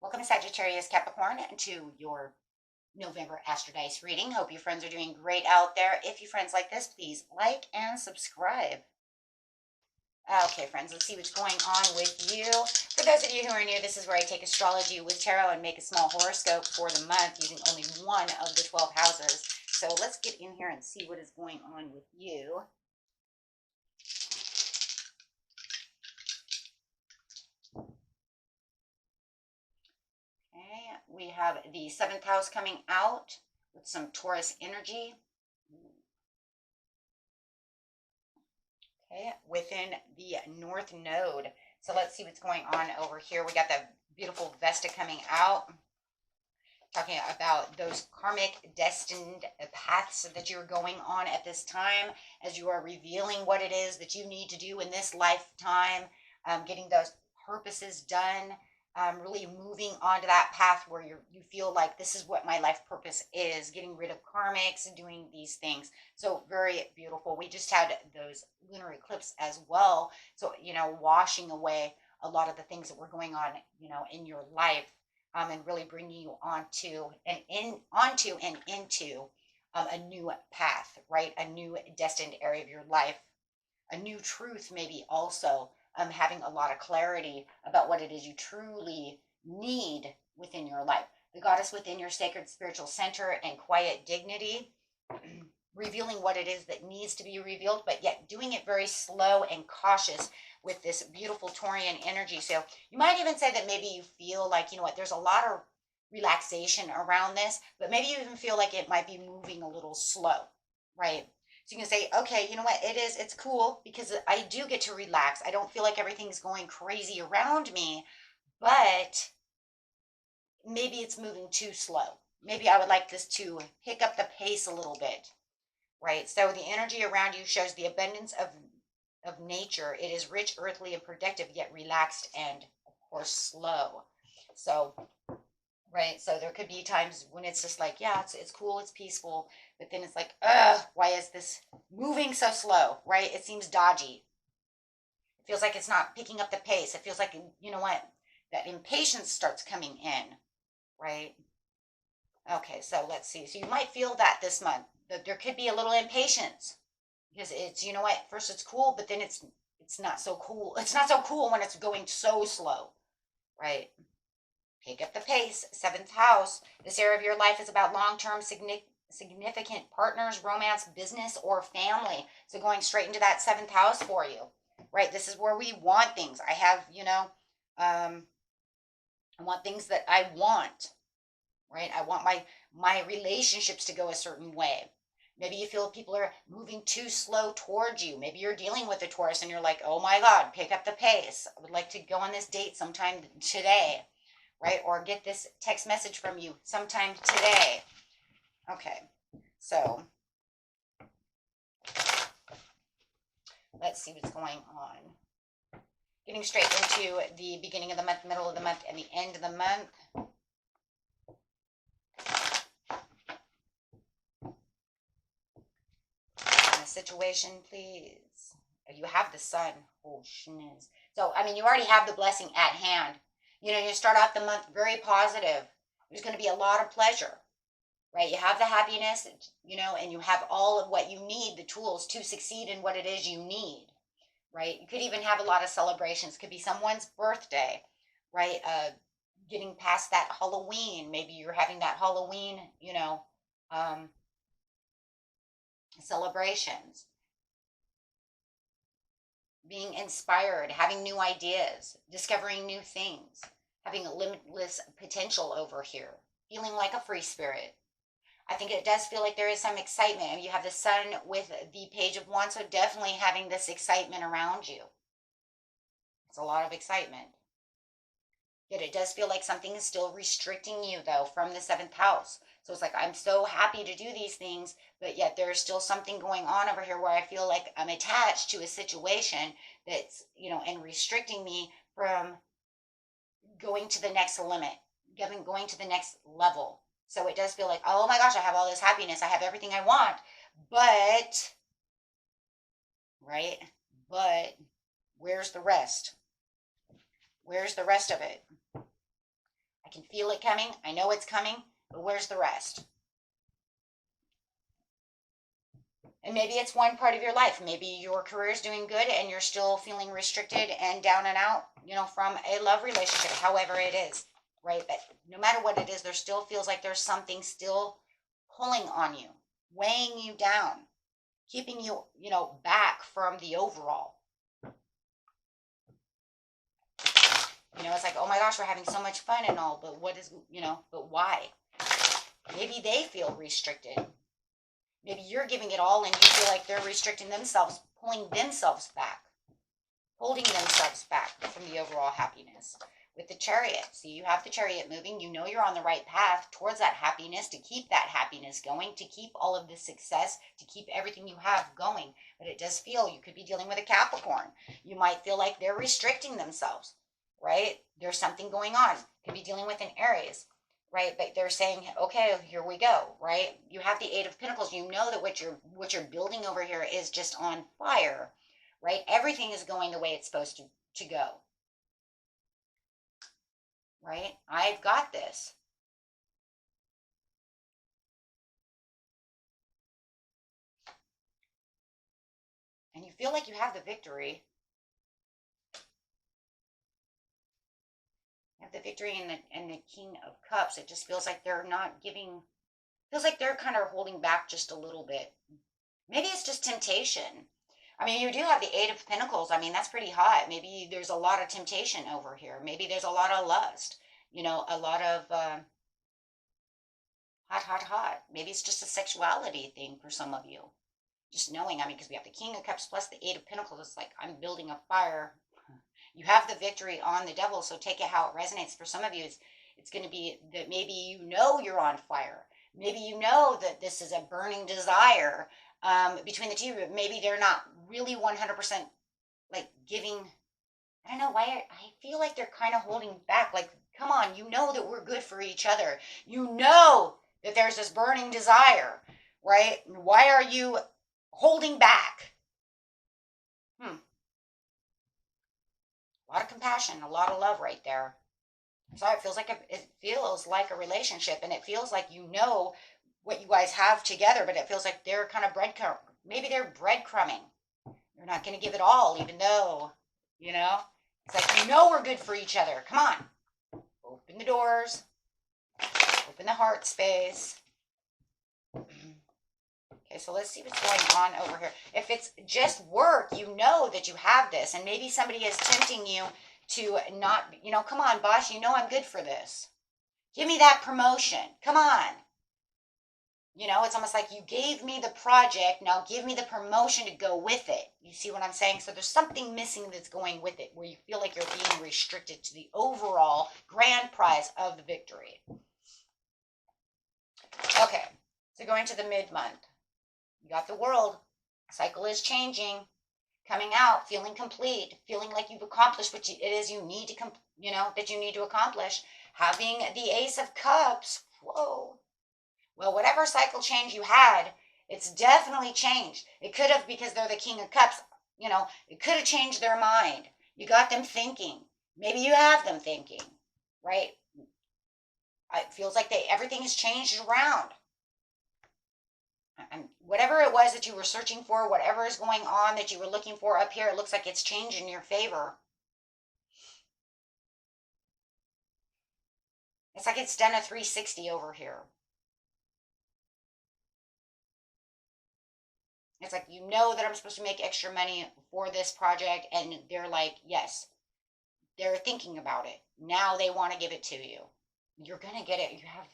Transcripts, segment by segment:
Welcome, Sagittarius, Capricorn, to your November Astro Dice reading. Hope you friends are doing great out there. If you friends like this, please like and subscribe. Okay, friends, let's see what's going on with you. For those of you who are new, this is where I take astrology with tarot and make a small horoscope for the month using only one of the 12 houses. So let's get in here and see what is going on with you. Okay, we have the 7th house coming out with some Taurus energy. Okay, within the North Node. So let's see what's going on over here. We got the beautiful Vesta coming out, talking about those karmic destined paths that you're going on at this time as you are revealing what it is that you need to do in this lifetime, getting those purposes done, really moving onto that path where you feel like this is what my life purpose is, getting rid of karmics and doing these things. So very beautiful. We just had those lunar eclipse as well. So, washing away a lot of the things that were going on, in your life, and really bringing you onto and into a new path, right? A new destined area of your life, a new truth, maybe also having a lot of clarity about what it is you truly need within your life. The goddess within your sacred spiritual center and quiet dignity, revealing what it is that needs to be revealed, but yet doing it very slow and cautious with this beautiful Taurian energy. So you might even say that maybe you feel like, there's a lot of relaxation around this, but maybe you even feel like it might be moving a little slow, right? So you can say, okay, you know what, it's cool because I do get to relax. I don't feel like everything's going crazy around me, but maybe it's moving too slow. Maybe I would like this to pick up the pace a little bit, right? So the energy around you shows the abundance of nature. It is rich, earthly, and productive, yet relaxed and, of course, slow. So, right, so there could be times when it's just like, yeah, it's cool, it's peaceful, but then it's like, why is this moving so slow, right? It seems dodgy. It feels like it's not picking up the pace. It feels like, that impatience starts coming in, right? Okay, so let's see. So you might feel that this month, that there could be a little impatience because it's, first it's cool, but then it's not so cool. It's not so cool when it's going so slow, right? Pick up the pace. 7th house. This area of your life is about long-term significant partners, romance, business, or family. So going straight into that 7th house for you, right? This is where we want things. I have, I want things that I want, right? I want my relationships to go a certain way. Maybe you feel people are moving too slow towards you. Maybe you're dealing with a Taurus and you're like, oh my God, pick up the pace. I would like to go on this date sometime today, right? Or get this text message from you sometime today. Okay, so let's see what's going on. Getting straight into the beginning of the month, middle of the month, and the end of the month. Situation, please. You have the sun. Oh, schniz. So, you already have the blessing at hand. You start off the month very positive. There's going to be a lot of pleasure, right? You have the happiness, and you have all of what you need, the tools to succeed in what it is you need, right? You could even have a lot of celebrations. Could be someone's birthday, right? Getting past that Halloween. Maybe you're having that Halloween, celebrations, being inspired, having new ideas, discovering new things, having a limitless potential over here, feeling like a free spirit. I think it does feel like there is some excitement. And you have the sun with the Page of Wands, so definitely having this excitement around you. It's a lot of excitement. Yet it does feel like something is still restricting you, though, from the 7th house. So it's like, I'm so happy to do these things, but yet there's still something going on over here where I feel like I'm attached to a situation that's, and restricting me from going to the next limit, going to the next level. So it does feel like, oh my gosh, I have all this happiness. I have everything I want, but, right? But where's the rest? Where's the rest of it? I can feel it coming. I know it's coming, but where's the rest? And maybe it's one part of your life. Maybe your career is doing good and you're still feeling restricted and down and out, from a love relationship, however it is, right? But no matter what it is, there still feels like there's something still pulling on you, weighing you down, keeping you, back from the overall. It's like, oh my gosh, we're having so much fun and all, but but why? Maybe they feel restricted. Maybe you're giving it all and you feel like they're restricting themselves, pulling themselves back, holding themselves back from the overall happiness. With the Chariot, see, you have the Chariot moving. You know you're on the right path towards that happiness, to keep that happiness going, to keep all of this success, to keep everything you have going. But it does feel, you could be dealing with a Capricorn. You might feel like they're restricting themselves, right? There's something going on. Could be dealing with an Aries. Right, but they're saying, okay, here we go, right? You have the Eight of Pentacles. You know that what you're building over here is just on fire, right? Everything is going the way it's supposed to go, right? I've got this. And you feel like you have the victory. The victory and the King of Cups. It just feels like they're not giving, feels like they're kind of holding back just a little bit. Maybe it's just temptation. I mean, you do have the Eight of Pentacles. I mean, that's pretty hot. Maybe there's a lot of temptation over here. Maybe there's a lot of lust, a lot of hot. Maybe it's just a sexuality thing for some of you. Just knowing, because we have the King of Cups plus the Eight of Pentacles. It's like, I'm building a fire. You have the victory on the devil, so take it how it resonates. For some of you, it's going to be that maybe you're on fire. Maybe you know that this is a burning desire between the two, but maybe they're not really 100% like giving. I don't know why. I feel like they're kind of holding back. Like, come on, you know that we're good for each other. You know that there's this burning desire, right? Why are you holding back? A lot of compassion, a lot of love right there. So it feels like a relationship, and it feels like what you guys have together, but it feels like they're kind of maybe they're breadcrumbing. They're not going to give it all, even though, it's like, we're good for each other. Come on. Open the doors. Open the heart space. Okay, so let's see what's going on over here. If it's just work, you know that you have this, and maybe somebody is tempting you to not, come on, boss, I'm good for this. Give me that promotion. Come on. It's almost like you gave me the project, now give me the promotion to go with it. You see what I'm saying? So there's something missing that's going with it, where you feel like you're being restricted to the overall grand prize of the victory. Okay, so going to the mid-month. You got the World. Cycle is changing, coming out, feeling complete, feeling like you've accomplished what it is you need to, that you need to accomplish. Having the Ace of Cups. Whoa. Well, whatever cycle change you had, it's definitely changed. It could have, because they're the King of Cups, it could have changed their mind. You got them thinking. Maybe you have them thinking, right? It feels like everything has changed around. And whatever it was that you were searching for, whatever is going on that you were looking for up here, it looks like it's changed in your favor. It's like it's done a 360 over here. It's like, that I'm supposed to make extra money for this project, and they're like, yes, they're thinking about it. Now they want to give it to you. You're going to get it. You have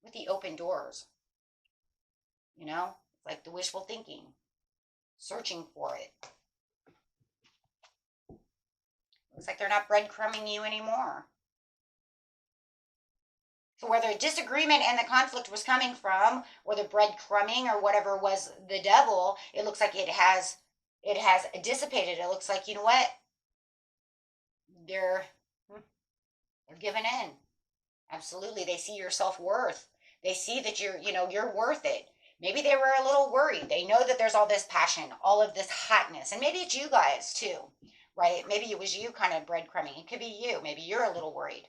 with the open doors, like the wishful thinking, searching for it. Looks like they're not breadcrumbing you anymore. So where the disagreement and the conflict was coming from, or the breadcrumbing, or whatever was the devil, it looks like it has dissipated. It looks like, you know what? They're giving in. Absolutely. They see your self-worth. They see that you're worth it. Maybe they were a little worried. They know that there's all this passion, all of this hotness, and maybe it's you guys too, right? Maybe it was you kind of breadcrumbing. It could be you. Maybe you're a little worried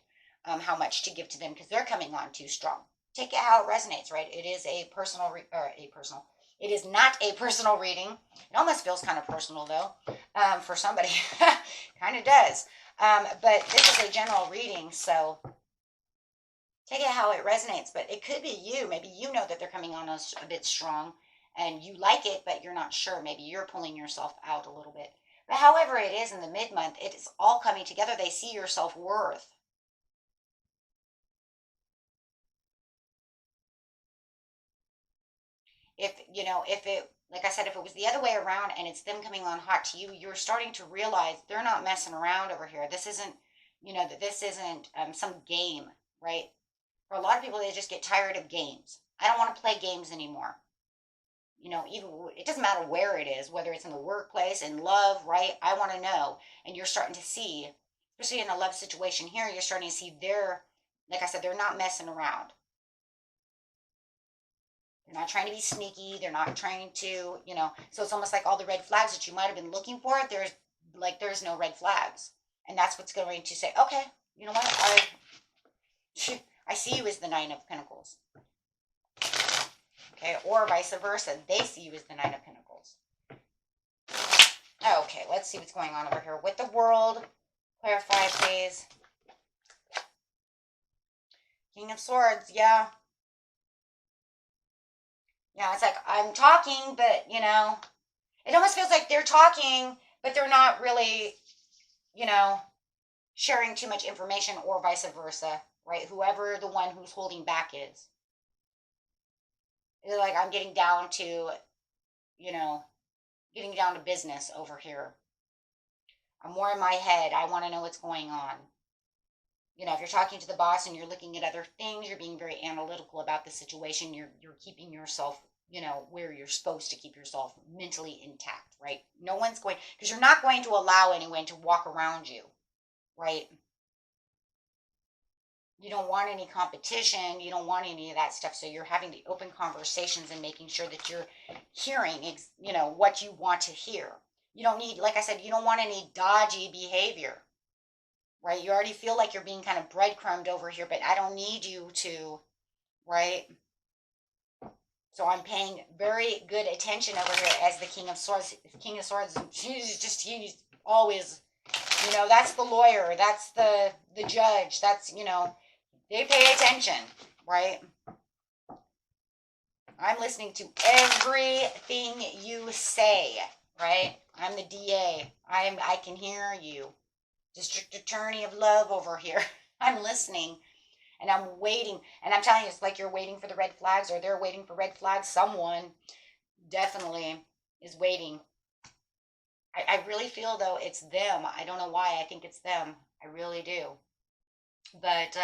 how much to give to them because they're coming on too strong. Take it how it resonates, right? It is a personal, it is not a personal reading. It almost feels kind of personal though, for somebody. Kind of does. But this is a general reading, so take it how it resonates. But it could be you. Maybe you know that they're coming on a bit strong and you like it, but you're not sure. Maybe you're pulling yourself out a little bit. But however it is in the mid-month, it is all coming together. They see your self-worth. If it, like I said, if it was the other way around and it's them coming on hot to you, you're starting to realize they're not messing around over here. This isn't, that this isn't some game, right? For a lot of people, they just get tired of games. I don't want to play games anymore. Even it doesn't matter where it is, whether it's in the workplace, in love, right? I want to know. And you're starting to see, especially in a love situation here, you're starting to see like I said, they're not messing around. They're not trying to be sneaky. They're not trying to, so it's almost like all the red flags that you might have been looking for, there's no red flags. And that's what's going to say, okay, you know what? I see you as the Nine of Pentacles. Okay, or vice versa. They see you as the Nine of Pentacles. Okay, let's see what's going on over here with the World. Clarify, please. King of Swords, yeah. Yeah, it's like, I'm talking, but, it almost feels like they're talking, but they're not really, sharing too much information or vice versa, right? Whoever the one who's holding back is. It's like, I'm getting down to, getting down to business over here. I'm more in my head. I want to know what's going on. If you're talking to the boss and you're looking at other things, you're being very analytical about the situation. You're keeping yourself, where you're supposed to keep yourself mentally intact, right? No one's going, because you're not going to allow anyone to walk around you, right? You don't want any competition. You don't want any of that stuff. So you're having the open conversations and making sure that you're hearing, what you want to hear. You don't need, like I said, you don't want any dodgy behavior. Right? You already feel like you're being kind of breadcrumbed over here, but I don't need you to, right? So I'm paying very good attention over here as the King of Swords. King of Swords, he's always, that's the lawyer, that's the judge, that's, they pay attention, right? I'm listening to everything you say, right? I'm the DA. I can hear you. District Attorney of Love over here. I'm listening and I'm waiting. And I'm telling you, it's like you're waiting for the red flags or they're waiting for red flags. Someone definitely is waiting. I really feel, though, it's them. I don't know why. I think it's them. I really do. But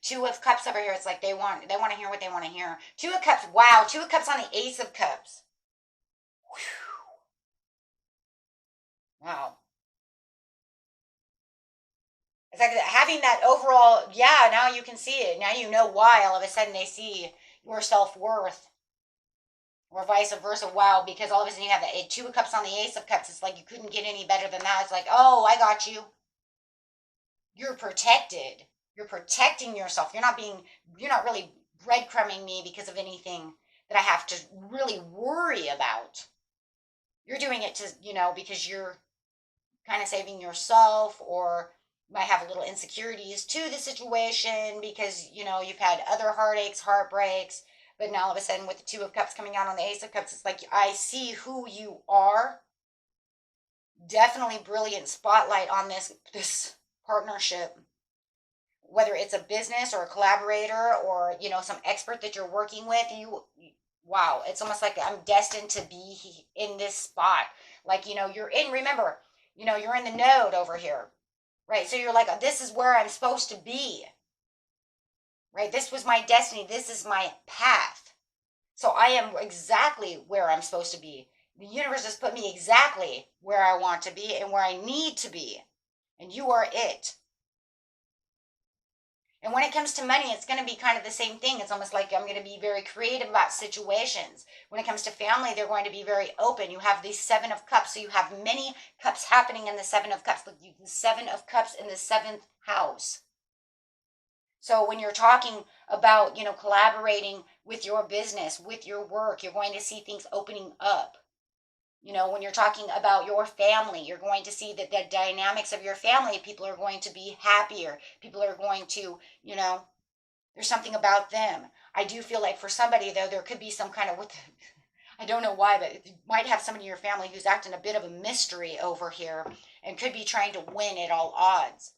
Two of Cups over here, it's like they want to hear what they want to hear. Two of Cups. Wow. Two of Cups on the Ace of Cups. Whew. Wow. It's like having that overall, yeah, now you can see it. Now you know why all of a sudden they see your self-worth. Or vice versa. Wow, because all of a sudden you have the Two of Cups on the Ace of Cups. It's like you couldn't get any better than that. It's like, oh, I got you. You're protected. You're protecting yourself. You're not really breadcrumbing me because of anything that I have to really worry about. You're doing it to, because you're kind of saving yourself, or might have a little insecurities to the situation because, you've had other heartaches, heartbreaks, but now all of a sudden with the Two of Cups coming out on the Ace of Cups, it's like, I see who you are. Definitely brilliant spotlight on this partnership, whether it's a business or a collaborator or, some expert that you're working with. Wow, it's almost like I'm destined to be in this spot. Like, you're in, remember, you're in the node over here. Right, so you're like, this is where I'm supposed to be. Right, this was my destiny. This is my path. So I am exactly where I'm supposed to be. The universe has put me exactly where I want to be and where I need to be. And you are it. And when it comes to money, it's going to be kind of the same thing. It's almost like I'm going to be very creative about situations. When it comes to family, they're going to be very open. You have the Seven of Cups, so you have many cups happening in the Seven of Cups. Look, the Seven of Cups in the seventh house. So when you're talking about, collaborating with your business, with your work, you're going to see things opening up. When you're talking about your family, you're going to see that the dynamics of your family, people are going to be happier. People are going to, there's something about them. I do feel like for somebody, though, there could be some kind of, I don't know why, but you might have somebody in your family who's acting a bit of a mystery over here and could be trying to win at all odds.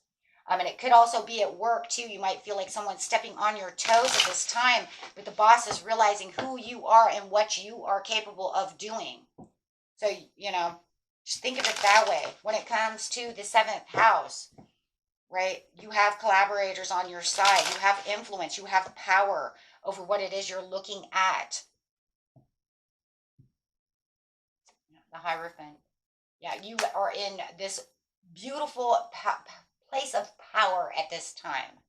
And it could also be at work, too. You might feel like someone's stepping on your toes at this time, but the boss is realizing who you are and what you are capable of doing. So, just think of it that way. When it comes to the seventh house, right, you have collaborators on your side. You have influence. You have power over what it is you're looking at. The Hierophant. Yeah, you are in this beautiful place of power at this time,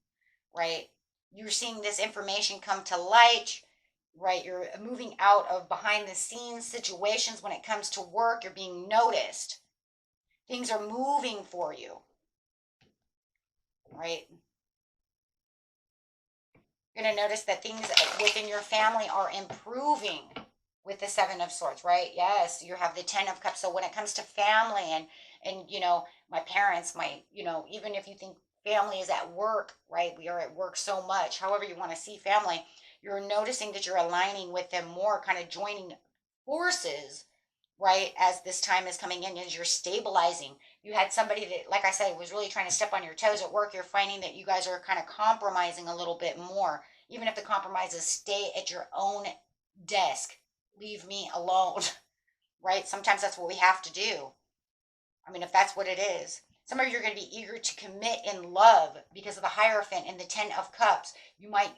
right? You're seeing this information come to light. Right, you're moving out of behind the scenes situations. When it comes to work, you're being noticed. Things are moving for you, right? You're going to notice that things within your family are improving with the Seven of Swords, right? Yes, you have the Ten of Cups. So when it comes to family and my parents, even if you think family is at work, right? We are at work so much. However you want to see family, you're noticing that you're aligning with them more, kind of joining forces, right? As this time is coming in, as you're stabilizing. You had somebody that, like I said, was really trying to step on your toes at work. You're finding that you guys are kind of compromising a little bit more. Even if the compromises stay at your own desk, leave me alone, right? Sometimes that's what we have to do. If that's what it is. Some of you are going to be eager to commit in love because of the Hierophant and the Ten of Cups. You might,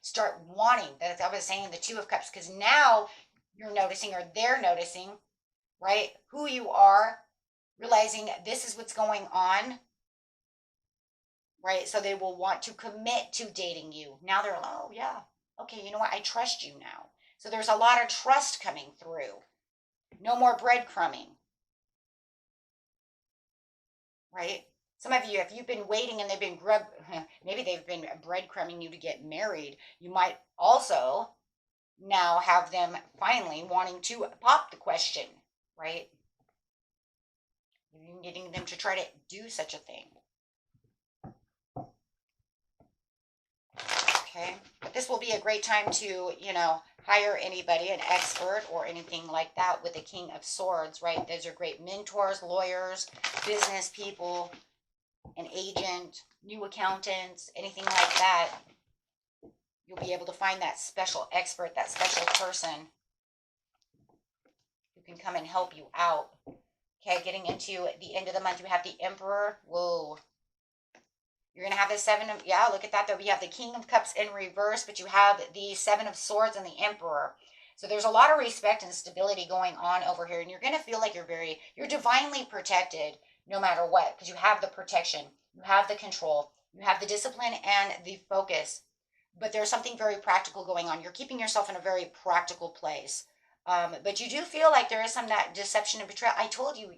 start wanting, that I was saying the Two of Cups, because now you're noticing, or they're noticing, right, who you are, realizing this is what's going on, right? So they will want to commit to dating you. Now they're like, oh, yeah, okay, you know what? I trust you now. So there's a lot of trust coming through. No more breadcrumbing. Right? Some of you, if you've been waiting and maybe they've been breadcrumbing you to get married, you might also now have them finally wanting to pop the question, right? You're getting them to try to do such a thing. Okay? But this will be a great time to, hire anybody, an expert or anything like that with the King of Swords, right? Those are great mentors, lawyers, business people, an agent, new accountants, anything like that. You'll be able to find that special expert, that special person who can come and help you out. Okay, getting into the end of the month, you have the Emperor. Whoa. You're going to have the Seven of, look at that though. We have the King of Cups in reverse, but you have the Seven of Swords and the Emperor. So there's a lot of respect and stability going on over here. And you're going to feel like you're divinely protected no matter what, because you have the protection, you have the control, you have the discipline and the focus. But there's something very practical going on. You're keeping yourself in a very practical place. But you do feel like there is some that deception and betrayal. I told you,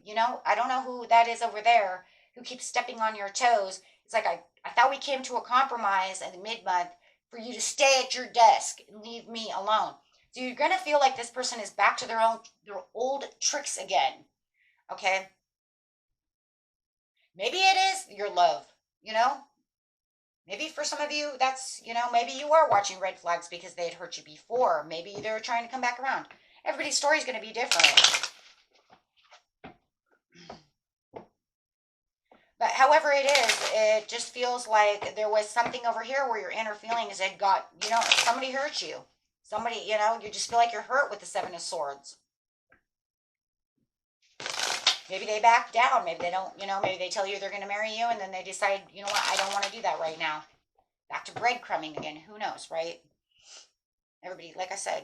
I don't know who that is over there who keeps stepping on your toes. It's like, I thought we came to a compromise in the mid-month for you to stay at your desk and leave me alone. So you're going to feel like this person is back to their old tricks again. Okay? Maybe it is your love, Maybe for some of you, that's, maybe you are watching red flags because they had hurt you before. Maybe they're trying to come back around. Everybody's story is going to be different. But however it is, it just feels like there was something over here where your inner feelings had got, somebody hurt you. Somebody, you just feel like you're hurt with the Seven of Swords. Maybe they back down. Maybe they don't, maybe they tell you they're going to marry you and then they decide, you know what, I don't want to do that right now. Back to breadcrumbing again. Who knows, right? Everybody, like I said.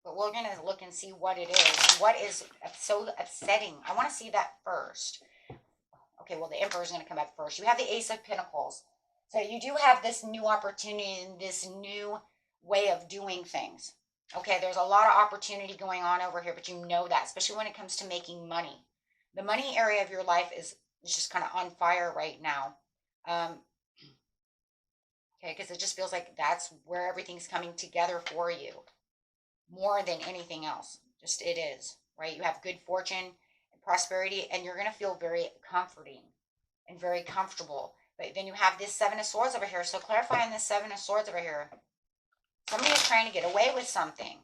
But we're going to look and see what it is. What is so upsetting? I want to see that first. Okay, well, the Emperor is going to come up first. You have the Ace of Pentacles. So you do have this new opportunity and this new way of doing things. Okay, there's a lot of opportunity going on over here, but you know that, especially when it comes to making money. The money area of your life is just kind of on fire right now. Okay, because it just feels like that's where everything's coming together for you more than anything else. Just it is, right? You have good fortune and prosperity, and you're going to feel very comforting and very comfortable. But then you have this Seven of Swords over here. So clarify on this Seven of Swords over here. Somebody is trying to get away with something.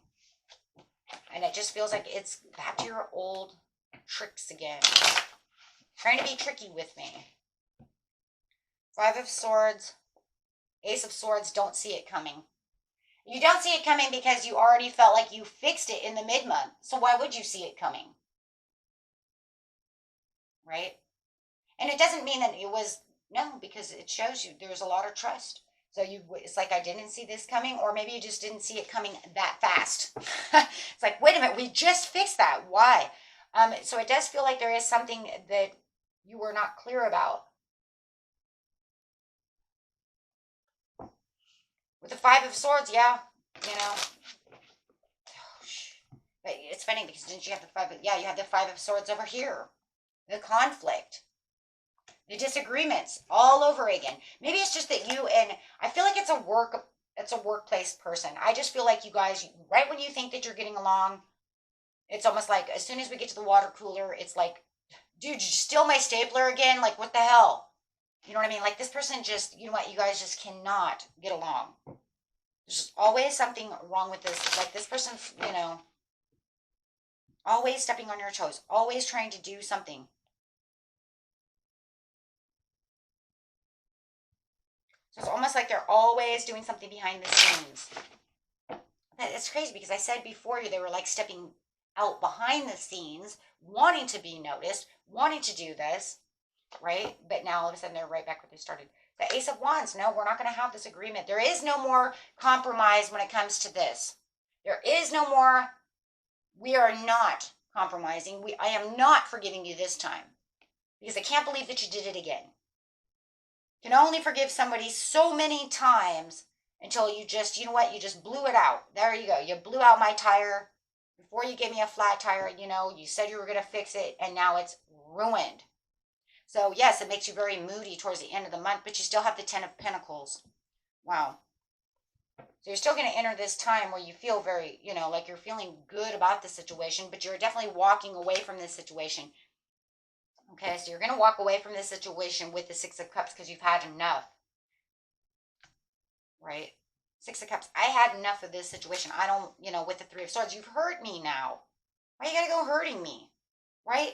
And it just feels like it's back to your old tricks again. Trying to be tricky with me. Five of Swords, Ace of Swords, don't see it coming. You don't see it coming because you already felt like you fixed it in the mid-month. So why would you see it coming? Right? And it doesn't mean that it was, no, because it shows you there's a lot of trust. So it's like, I didn't see this coming, or maybe you just didn't see it coming that fast. It's like, wait a minute, we just fixed that. Why? So it does feel like there is something that you were not clear about. With the Five of Swords, yeah, you know. But it's funny because didn't you have the you have the Five of Swords over here. The conflict. The disagreements all over again. Maybe it's just that you, and I feel like it's a workplace person. I just feel like you guys, right when you think that you're getting along, it's almost like as soon as we get to the water cooler, it's like, dude, did you steal my stapler again? Like, what the hell? You know what I mean? Like, this person just, you know what, you guys just cannot get along. There's always something wrong with this. Like, this person, you know, always stepping on your toes, always trying to do something. So it's almost like they're always doing something behind the scenes. It's crazy because I said before they were like stepping out behind the scenes, wanting to be noticed, wanting to do this, right? But now all of a sudden they're right back where they started. The Ace of Wands, no, we're not going to have this agreement. There is no more compromise when it comes to this. There is no more, we are not compromising. I am not forgiving you this time because I can't believe that you did it again. You can only forgive somebody so many times until you just, you know what, you just blew it out. There you go. You blew out my tire. Before you gave me a flat tire, you know, you said you were going to fix it, and now it's ruined. So, yes, it makes you very moody towards the end of the month, but you still have the Ten of Pentacles. Wow. So you're still going to enter this time where you feel very, you know, like you're feeling good about the situation, but you're definitely walking away from this situation. Okay, so you're going to walk away from this situation with the Six of Cups because you've had enough. Right? Six of Cups. I had enough of this situation. I don't, you know, with the Three of Swords, you've hurt me now. Why you got to go hurting me? Right?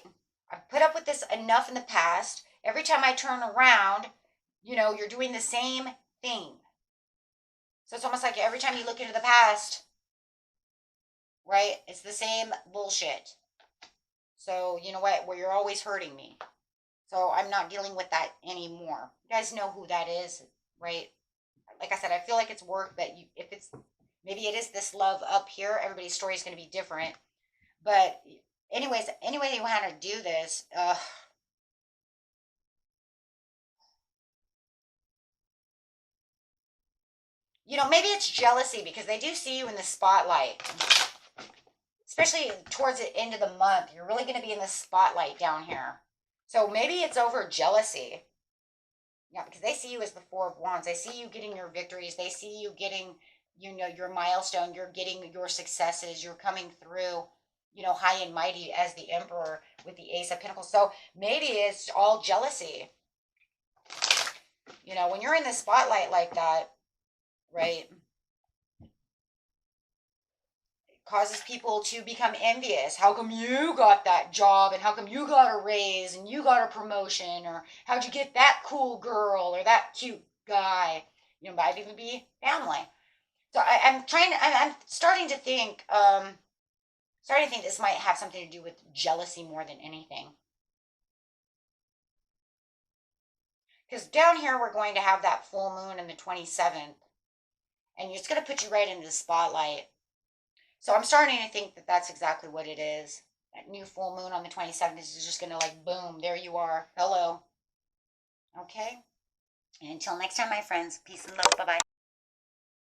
I've put up with this enough in the past. Every time I turn around, you know, you're doing the same thing. So it's almost like every time you look into the past, right, it's the same bullshit. So, you know what, where you're always hurting me. So I'm not dealing with that anymore. You guys know who that is, right? Like I said, I feel like it's work that you, if it's, maybe it is this love up here, everybody's story is going to be different. But anyways, any way you want to do this, you know, maybe it's jealousy because they do see you in the spotlight. Especially towards the end of the month, you're really going to be in the spotlight down here. So maybe it's over jealousy. Yeah, because they see you as the Four of Wands. They see you getting your victories. They see you getting, you know, your milestone. You're getting your successes. You're coming through, you know, high and mighty as the Emperor with the Ace of Pentacles. So maybe it's all jealousy. You know, when you're in the spotlight like that, right, causes people to become envious. How come you got that job, and how come you got a raise and you got a promotion, or how'd you get that cool girl or that cute guy? You know, might even be family. So I'm starting to think this might have something to do with jealousy more than anything. Because down here we're going to have that full moon on the 27th, and it's going to put you right into the spotlight. So I'm starting to think that that's exactly what it is. That new full moon on the 27th is just going to like, boom, there you are. Hello. Okay? And until next time, my friends, peace and love. Bye-bye.